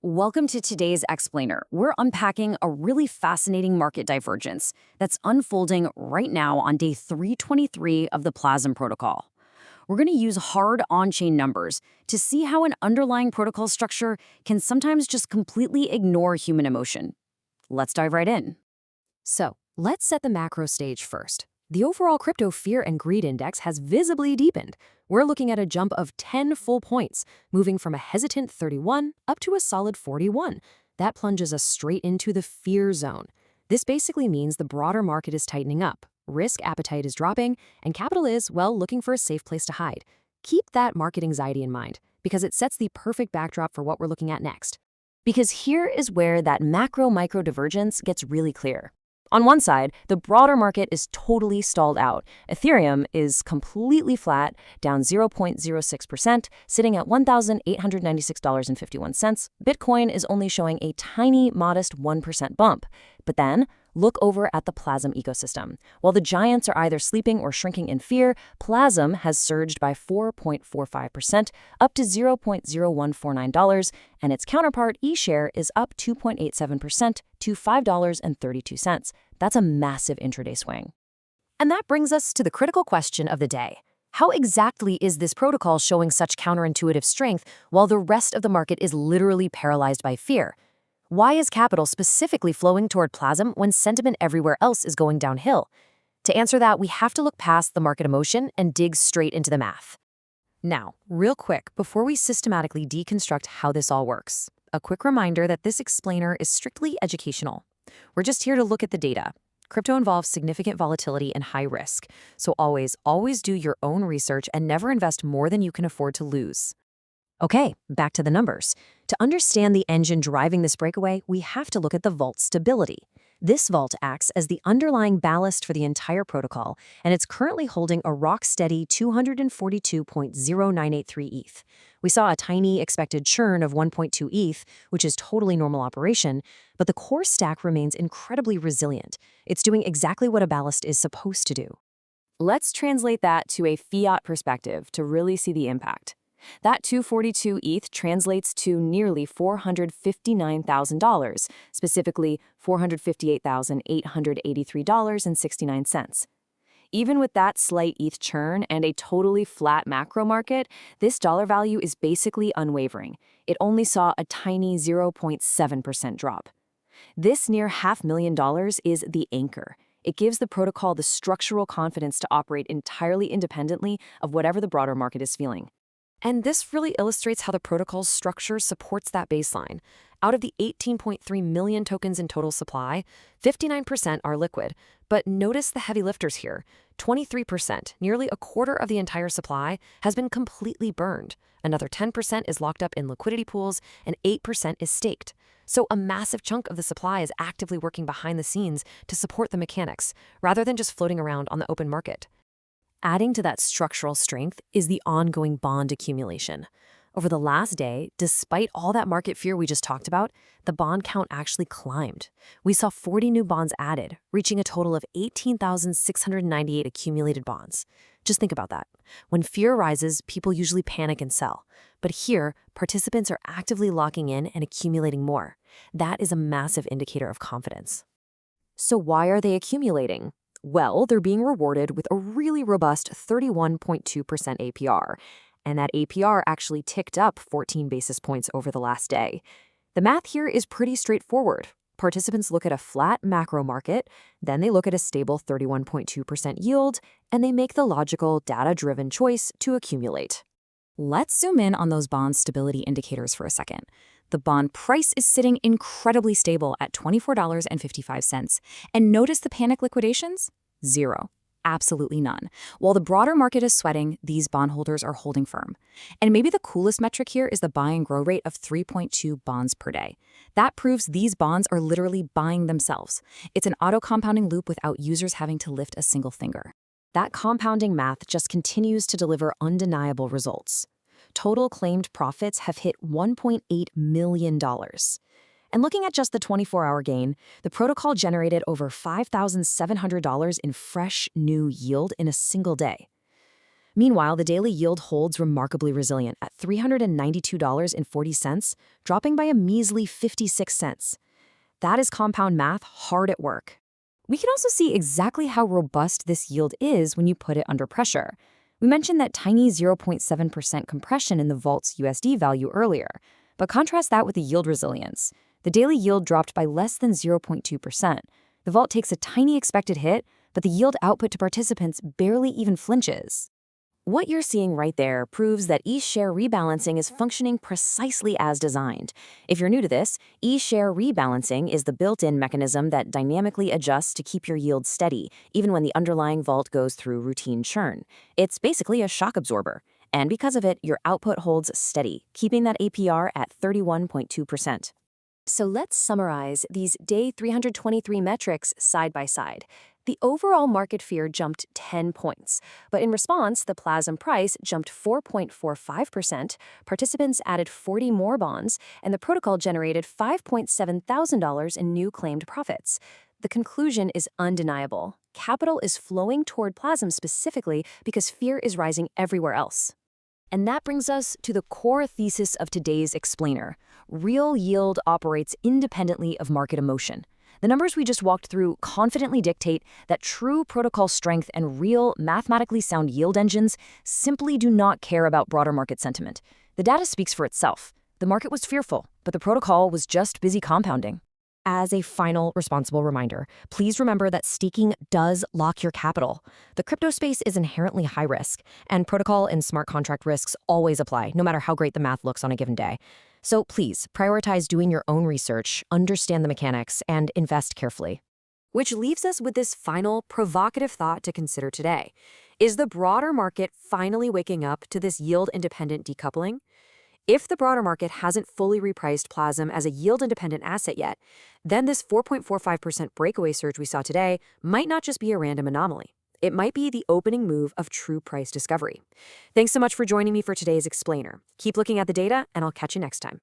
Welcome to today's Explainer. We're unpacking a really fascinating market divergence that's unfolding right now on day 323 of the PLAZM protocol. We're going to use hard on-chain numbers to see how an underlying protocol structure can sometimes just completely ignore human emotion. Let's dive right in. So, let's set the macro stage first. The overall crypto fear and greed index has visibly deepened. We're looking at a jump of 10 full points, moving from a hesitant 31 up to a solid 41. That plunges us straight into the fear zone. This basically means the broader market is tightening up, risk appetite is dropping, and capital is, well, looking for a safe place to hide. Keep that market anxiety in mind, because it sets the perfect backdrop for what we're looking at next. Because here is where that macro-micro divergence gets really clear. On one side, the broader market is totally stalled out. Ethereum is completely flat, down 0.06%, sitting at $1,896.51. Bitcoin is only showing a tiny, modest 1% bump. But then, look over at the PLAZM ecosystem. While the giants are either sleeping or shrinking in fear, PLAZM has surged by 4.45%, up to $0.0149, and its counterpart, eSHARE, is up 2.87% to $5.32. That's a massive intraday swing. And that brings us to the critical question of the day. How exactly is this protocol showing such counterintuitive strength while the rest of the market is literally paralyzed by fear? Why is capital specifically flowing toward PLAZM when sentiment everywhere else is going downhill? To answer that, we have to look past the market emotion and dig straight into the math. Now, real quick, before we systematically deconstruct how this all works, a quick reminder that this explainer is strictly educational. We're just here to look at the data. Crypto involves significant volatility and high risk, so always do your own research and never invest more than you can afford to lose. Okay, back to the numbers. To understand the engine driving this breakaway, we have to look at the vault stability. This vault acts as the underlying ballast for the entire protocol, and it's currently holding a rock-steady 242.0983 ETH. We saw a tiny expected churn of 1.2 ETH, which is totally normal operation, but the core stack remains incredibly resilient. It's doing exactly what a ballast is supposed to do. Let's translate that to a fiat perspective to really see the impact. That 242 ETH translates to nearly $459,000, specifically $458,883.69. Even with that slight ETH churn and a totally flat macro market, this dollar value is basically unwavering. It only saw a tiny 0.7% drop. This near $500,000 is the anchor. It gives the protocol the structural confidence to operate entirely independently of whatever the broader market is feeling. And this really illustrates how the protocol's structure supports that baseline. Out of the 18.3 million tokens in total supply, 59% are liquid. But notice the heavy lifters here. 23%, nearly a quarter of the entire supply, has been completely burned. Another 10% is locked up in liquidity pools, and 8% is staked. So a massive chunk of the supply is actively working behind the scenes to support the mechanics, rather than just floating around on the open market. Adding to that structural strength is the ongoing bond accumulation. Over the last day, despite all that market fear we just talked about, the bond count actually climbed. We saw 40 new bonds added, reaching a total of 18,698 accumulated bonds. Just think about that. When fear rises, people usually panic and sell. But here, participants are actively locking in and accumulating more. That is a massive indicator of confidence. So why are they accumulating? Well, they're being rewarded with a really robust 31.2% APR, and that APR actually ticked up 14 basis points over the last day. The math here is pretty straightforward. Participants look at a flat macro market, then they look at a stable 31.2% yield, and they make the logical, data-driven choice to accumulate. Let's zoom in on those bond stability indicators for a second. The bond price is sitting incredibly stable at $24.55. And notice the panic liquidations? Zero. Absolutely none. While the broader market is sweating, these bondholders are holding firm. And maybe the coolest metric here is the buy and grow rate of 3.2 bonds per day. That proves these bonds are literally buying themselves. It's an auto-compounding loop without users having to lift a single finger. That compounding math just continues to deliver undeniable results. Total claimed profits have hit $1.8 million. And looking at just the 24-hour gain, the protocol generated over $5,700 in fresh, new yield in a single day. Meanwhile, the daily yield holds remarkably resilient at $392.40, dropping by a measly 56 cents. That is compound math hard at work. We can also see exactly how robust this yield is when you put it under pressure. We mentioned that tiny 0.7% compression in the vault's USD value earlier, but contrast that with the yield resilience. The daily yield dropped by less than 0.2%. The vault takes a tiny expected hit, but the yield output to participants barely even flinches. What you're seeing right there proves that eSHARE rebalancing is functioning precisely as designed. If you're new to this, eSHARE rebalancing is the built-in mechanism that dynamically adjusts to keep your yield steady, even when the underlying vault goes through routine churn. It's basically a shock absorber. And because of it, your output holds steady, keeping that APR at 31.2%. So let's summarize these day 323 metrics side by side. The overall market fear jumped 10 points, but in response, the PLAZM price jumped 4.45%, participants added 40 more bonds, and the protocol generated $5,700 in new claimed profits. The conclusion is undeniable. Capital is flowing toward PLAZM specifically because fear is rising everywhere else. And that brings us to the core thesis of today's explainer. Real yield operates independently of market emotion. The numbers we just walked through confidently dictate that true protocol strength and real, mathematically sound yield engines simply do not care about broader market sentiment. The data speaks for itself. The market was fearful, but the protocol was just busy compounding. As a final responsible reminder, please remember that staking does lock your capital. The crypto space is inherently high risk, and protocol and smart contract risks always apply, no matter how great the math looks on a given day. So please prioritize doing your own research, understand the mechanics, and invest carefully. Which leaves us with this final provocative thought to consider today. Is the broader market finally waking up to this yield-independent decoupling? If the broader market hasn't fully repriced PLAZM as a yield-independent asset yet, then this 4.45% breakaway surge we saw today might not just be a random anomaly. It might be the opening move of true price discovery. Thanks so much for joining me for today's explainer. Keep looking at the data, and I'll catch you next time.